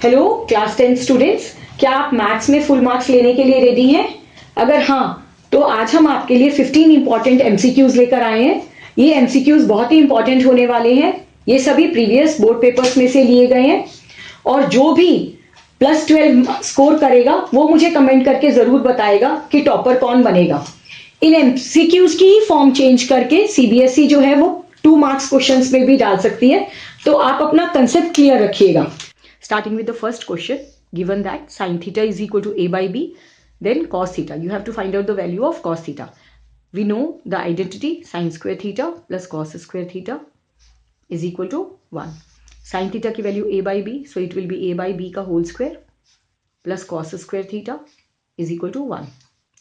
Hello class 10 students, क्या आप maths में फुल मार्क्स लेने के लिए रेडी हैं? अगर हाँ, तो आज हम आपके लिए 15 इंपॉर्टेंट एमसीक्यूज लेकर आए हैं। ये एमसीक्यूज बहुत ही इंपॉर्टेंट होने वाले हैं। ये सभी प्रीवियस बोर्ड पेपर्स में से लिए गए हैं और जो भी +12 स्कोर करेगा वो मुझे कमेंट करके जरूर बताएगा कि टॉपर कौन बनेगा। इन एमसीक्यूज की फॉर्म चेंज करके सीबीएसई जो है वो 2 मार्क्स क्वेश्चंस में भी डाल सकती है, तो आप अपना कंसेप्ट क्लियर रखिएगा। Starting with the first question, given that sin theta is equal to a by b, then cos theta. You have to find out the value of cos theta. We know the identity sin square theta plus cos square theta is equal to 1. Sin theta की value a by b, so it will be a by b का whole square plus cos square theta is equal to 1.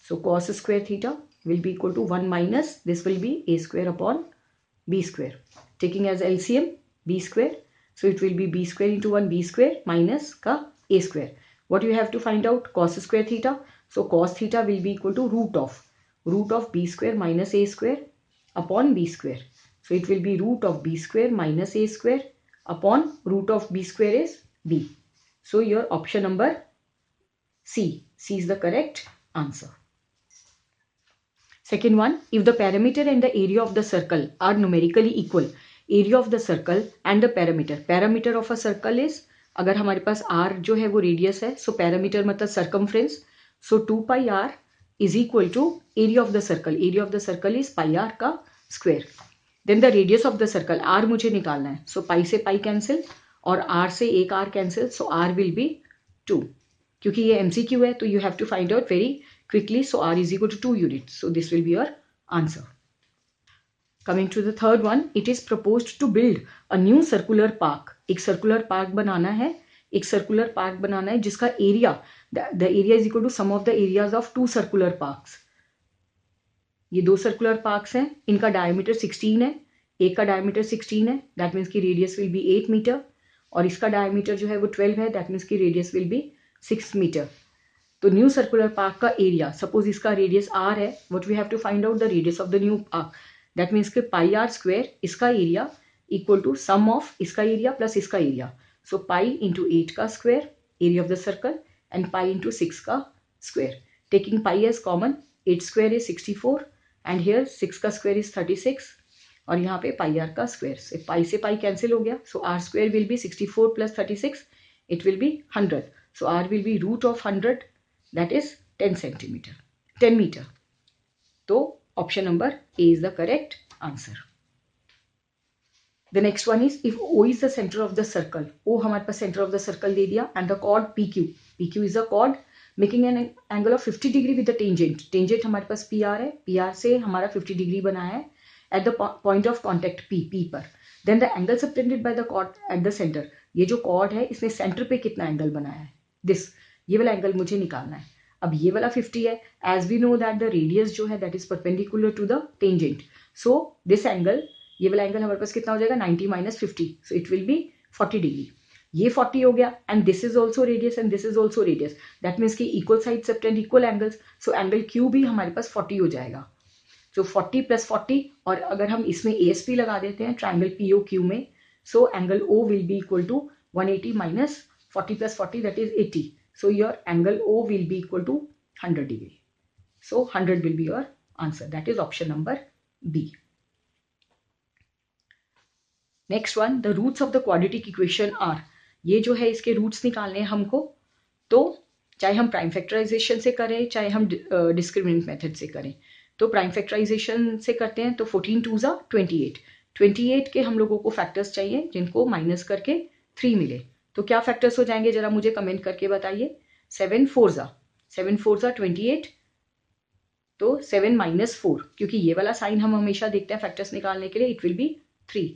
So cos square theta will be equal to 1 minus this will be a square upon b square. Taking as LCM b square. So it will be b square into 1 b square minus ka a square. What you have to find out? Cos square theta. So cos theta will be equal to root of b square minus a square upon b square. So it will be root of b square minus a square upon root of b square is b. So your option number C. C is the correct answer. Second one, if the perimeter and the area of the circle are numerically equal, area of the circle and the perimeter of a circle is, अगर हमारे पास r जो है वो radius है, so perimeter मतलब circumference, so 2 pi r is equal to area of the circle is pi r का square. Then the radius of the circle, r मुझे निकालना है, so pi से pi cancel और r से एक r cancel, so r will be 2. क्योंकि ये MCQ है तो you have to find out very quickly, so r is equal to 2 units, so this will be your answer. Coming to the third one, it is proposed to build a new circular park. एक circular park बनाना है, जिसका area, the area is equal to sum of the areas of 2 circular parks. ये 2 circular parks हैं, इनका diameter 16 है, एक का diameter 16 है, that means की radius will be 8 meter, और इसका diameter जो है वो 12 है, that means की radius will be 6 meter. तो न्यू सर्कुलर पार्क का एरिया, सपोज इसका रेडियस r है, what we have to find out the radius of the new park, that means के पाई आर स्क्वायर इसका area equal to sum of इसका area plus इसका area, so pi into 8 का square area of the circle and pi into 6 का square. Taking pi as common, 8 square is 64 and here 6 का square is 36 और यहाँ पे पाई are का square, से पाई कैंसिल हो गया, so R square will be 64 plus 36, it will be 100, so R will be root of 100, that is 10 meter. So option number A is the correct answer. The next one is, if O is the center of the circle, O हमारे पास center of the circle दे दिया, and the chord PQ is a chord making an angle of 50 degree with the tangent हमारे पास PR है, PR से हमारा 50 degree बना है at the point of contact P पर. Then the angle subtended by the chord at the center, ये जो chord है इसने center पे कितना angle बनाया है, this, ये वाला एंगल मुझे निकालना है. अब ये वाला 50 है, as we know that the radius जो है that is perpendicular to the tangent, so this angle, ये वाला एंगल हमारे पास कितना हो जाएगा 90 minus 50, so it will be 40 degree. ये 40 हो गया and this is also radius and this is also radius, that means की equal side subtend equal angles, so angle Q भी हमारे पास 40 हो जाएगा. सो 40 प्लस 40, और अगर हम इसमें ASP लगा देते हैं ट्राइंगल POQ में, so angle O will be equal to 180 minus 40 plus 40 that is 80. So your angle O will be equal to 100 degree. So 100 will be your answer. That is option number B. Next one, the roots of the quadratic equation are, ये जो है इसके roots निकालने हैं हमको, तो चाहे हम प्राइम फैक्टराइजेशन से करें चाहे हम डिस्क्रिमिनेंट मेथड से करें, तो प्राइम फैक्टराइजेशन से करते हैं तो 14 2 ज़ा 28 के हम लोगों को फैक्टर्स चाहिए जिनको माइनस करके 3 मिले, तो क्या फैक्टर्स हो जाएंगे जरा मुझे कमेंट करके बताइए. 7 4 ज़ा 28, तो 7 माइनस 4, क्योंकि ये वाला साइन हम हमेशा देखते हैं फैक्टर्स निकालने के लिए, it will B 3,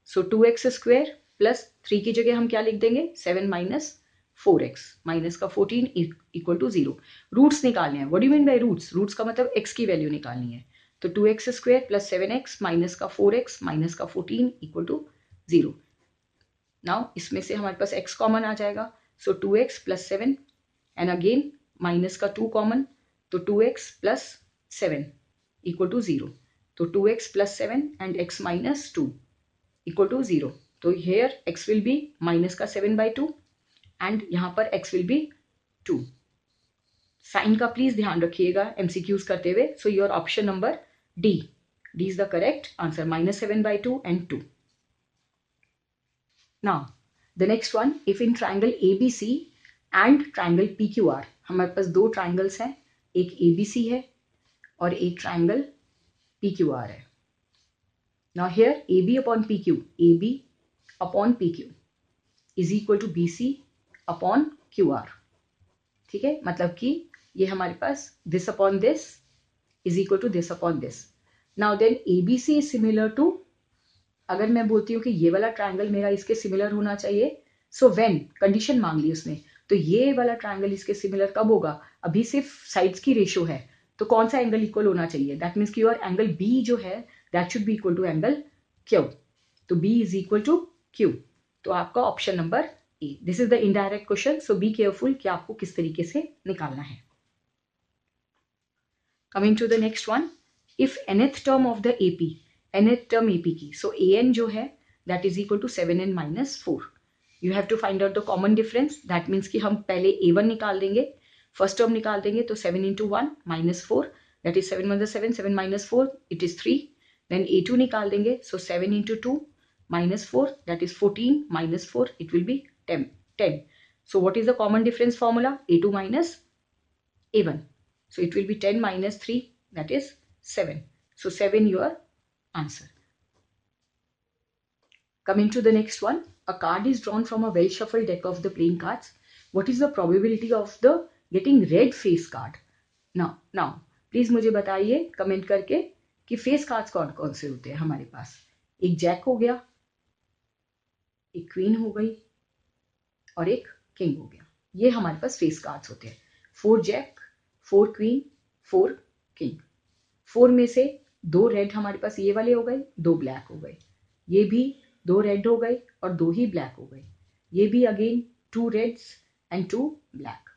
so 2x square plus 3 की जगह हम क्या लिख देंगे 7 माइनस 4x माइनस का 14 इक्वल टू 0. रूट्स निकालने हैं, what do you mean by roots का मतलब x की वैल्यू निकालनी है, तो 2x square plus 7x minus का 4x माइनस का 14 इक्वल टू 0. नाउ इसमें से हमारे पास x कॉमन आ जाएगा, सो 2x plus 7 and again minus का 2 कॉमन, तो 2x प्लस 7 इक्वल टू 0, तो 2x plus 7 and x minus 2 equal to 0, तो here x will be minus का 7/2 एंड यहाँ पर x विल बी 2. साइन का प्लीज ध्यान रखिएगा MCQs करते हुए. So your option number D is the correct answer. -7/2 and 2. Now the next one, if in triangle ABC and triangle PQR, हमारे पास दो ट्राइंगल्स हैं, एक ABC है और एक ट्राइंगल PQR है. Now here AB upon PQ is equal to BC upon QR. ठीक है, मतलब कि ये हमारे पास this upon this is equal to this upon this. Now then ABC is similar to, अगर मैं बोलती हूँ कि ये वाला ट्राइंगल मेरा इसके सिमिलर होना चाहिए, सो व्हेन कंडीशन मांग ली उसने, तो ये वाला ट्राइंगल इसके सिमिलर कब होगा? अभी सिर्फ साइड्स की रेशो है, तो कौन सा एंगल इक्वल होना चाहिए? दैट मीन्स कि योर एंगल बी जो है that should be equal to angle Q. तो B is equal to Q. तो आपका option number A. This is the indirect question, so be careful कि आपको किस तरीके से निकालना है. Coming to the next one, if nth term of the AP, nth term AP की, सो an जो है that is equal to 7n - 4. You have to find out the common difference. That means कि हम पहले A1 निकाल देंगे, first term निकाल देंगे, तो 7 × 1 - 4, that is 7 × 7, 7 - 4 it is 3. Then A2 निकाल देंगे, so 7 × 2 - 4 that is 14 - 4 it will be 10. So what is the common difference formula? A2 minus A1. So it will be 10 minus 3, that is 7. So 7 your answer. Coming to the next one, a card is drawn from a well shuffled deck of the playing cards. What is the probability of the getting red face card? Now please मुझे बताइए comment करके कि face cards कौन कौन से होते हैं हमारे पास. एक जैक हो गया, एक क्वीन हो गई और एक किंग हो गया. ये हमारे पास फेस कार्ड्स होते हैं. 4 जैक, 4 क्वीन, 4 किंग. 4 में से 2 रेड हमारे पास ये वाले हो गए, 2 ब्लैक हो गए. ये भी 2 रेड हो गए और 2 ही ब्लैक हो गए. ये भी again 2 reds and 2 black.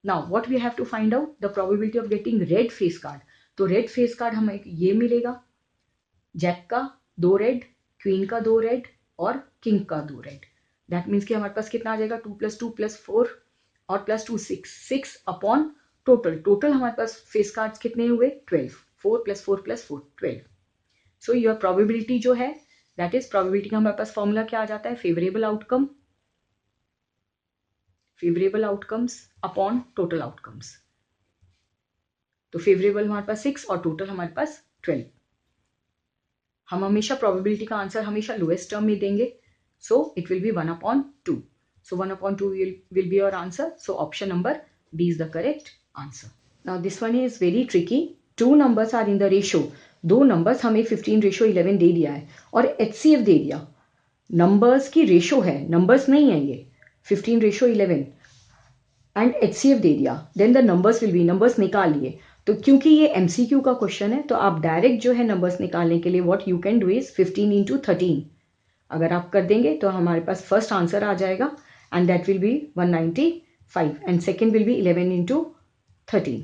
Now what we have to find out the probability of getting red face card. तो रेड फेस कार्ड हमें ये मिलेगा, जैक का 2 रेड, क्वीन का 2 रेड और किंग का 2 रेड. दैट मीन्स कि हमारे पास कितना आ जाएगा? 2 + 2 + 4 और +2 6 अपॉन टोटल हमारे पास फेस कार्ड्स कितने हुए? 12. 4 + 4 + 4 12. सो योर प्रोबेबिलिटी जो है दैट इज, प्रोबेबिलिटी का हमारे पास फॉर्मूला क्या आ जाता है? Favourable outcomes upon total outcomes. तो फेवरेबल हमारे पास 6 और टोटल हमारे पास 12. हम हमेशा प्रोबेबिलिटी का आंसर हमेशा लोएस्ट टर्म में देंगे, so it will be 1/2. So 1/2 will be your answer. So option number B is the correct answer. Now this one is very tricky. 2 numbers are in the ratio. 2 numbers हमें 15:11 दे दिया है और HCF दे दिया. Numbers की ratio है, numbers नहीं है ये. 15:11 एंड HCF दे दिया. Then the numbers will be, numbers निकाल लिए. तो क्योंकि ये MCQ का क्वेश्चन है तो आप डायरेक्ट जो है नंबर्स निकालने के लिए what you can do is 15 × 13. अगर आप कर देंगे तो हमारे पास फर्स्ट आंसर आ जाएगा and that will B 195 and second will be 11 × 13.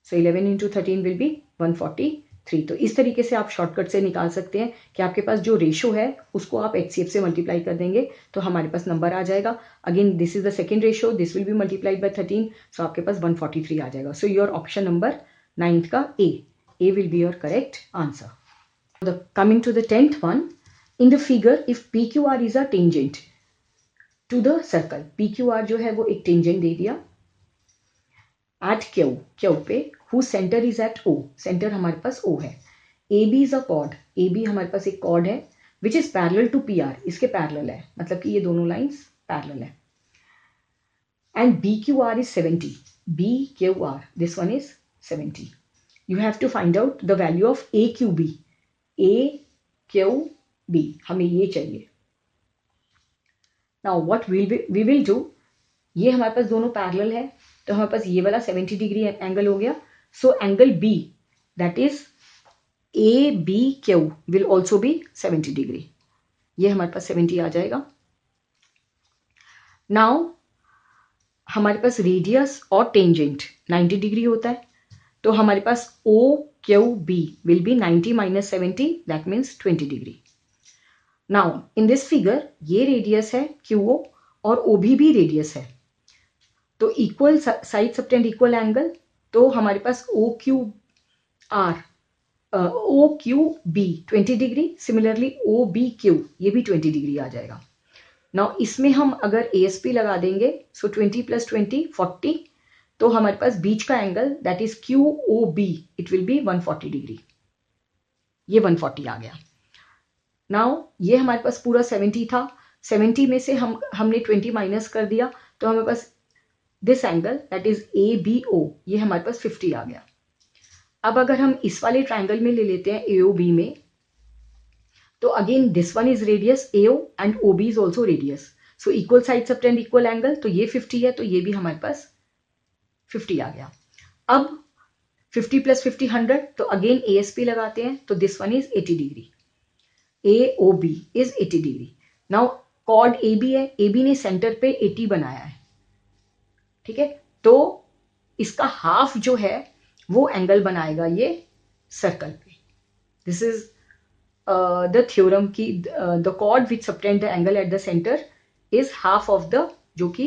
So 11 × 13 will be 143. तो इस तरीके से आप शॉर्टकट से निकाल सकते हैं कि आपके पास जो रेशो है उसको आप HCF से मल्टीप्लाई कर देंगे तो हमारे पास नंबर आ जाएगा. Again this is the second ratio, this will be multiplied by 13, सो आपके पास 143 आ जाएगा. सो योर ऑप्शन नंबर 9th का A will be your correct answer. Coming to the 10th one, in the figure if PQR is a tangent to the circle, PQR जो है वो एक tangent दे दिया at Q पे, whose center is at O, center हमारे पास O है. AB is a chord, AB हमारे पास एक chord है which is parallel to PR, इसके parallel है, मतलब कि ये दोनों lines parallel है. And BQR is 70, BQR this one is 70. You have to find out the value of AQB, AQB हमें ये चाहिए. Now what we will do, ये हमारे पास दोनों पैरेलल है तो हमारे पास ये वाला 70 डिग्री एंगल हो गया. So angle B that is ABQ will also be 70 degree. ये हमारे पास 70 आ जाएगा. नाउ हमारे पास रेडियस और टेंजेंट 90 डिग्री होता है तो हमारे पास OQB will be 90 - 70 that means 20 degree. Now in this figure ये रेडियस है QO और OB भी रेडियस है, तो equal side subtend equal angle, तो हमारे पास OQB 20 डिग्री, सिमिलरली OBQ ये भी 20 डिग्री आ जाएगा। नाउ इसमें हम अगर ASP लगा देंगे, सो 20 + 20 40, तो हमारे पास बीच का angle that is QOB it will B 140 degree, ये 140 आ गया। नाउ ये हमारे पास पूरा 70 था, 70 में से हमने 20 माइनस कर दिया, तो हमारे पास this angle that is ABO ये हमारे पास 50 आ गया। अब अगर हम इस वाले ट्राइंगल में ले लेते हैं AOB में, तो again this one is radius AO and OB is also radius, so equal side subtend equal angle, तो ये 50 है, तो ये भी हमारे पास 50 आ गया। अब 50 + 50 100, तो अगेन ASP लगाते हैं, तो this one is 80 degree, AOB is 80 degree. Now chord AB है, AB ने सेंटर पे 80 बनाया है, ठीक है, तो इसका हाफ जो है वो एंगल बनाएगा ये सर्कल पे। दिस इज द थ्योरम की the chord which subtend the angle at the centre is half of the, जो कि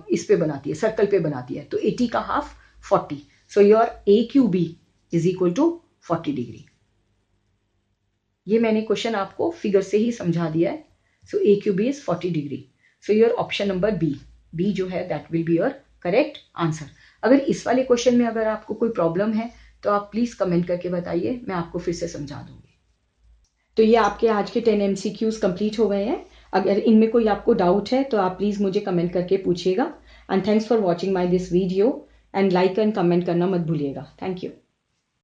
इस पे बनाती है, सर्कल पे बनाती है, तो 80 का half 40, so your AQB is equal to 40 degree. ये मैंने क्वेश्चन आपको फिगर से ही समझा दिया है, so AQB is 40 degree, so your option number B जो है that will be your correct answer. अगर इस वाले क्वेश्चन में अगर आपको कोई प्रॉब्लम है तो आप प्लीज कमेंट करके बताइए, मैं आपको फिर से समझा दूंगी। तो ये आपके आज के 10 MCQs कंप्लीट हो गए हैं। अगर इनमें कोई आपको डाउट है तो आप प्लीज मुझे कमेंट करके पूछिएगा। And thanks for watching my this video, and like and comment करना मत भूलिएगा। Thank you.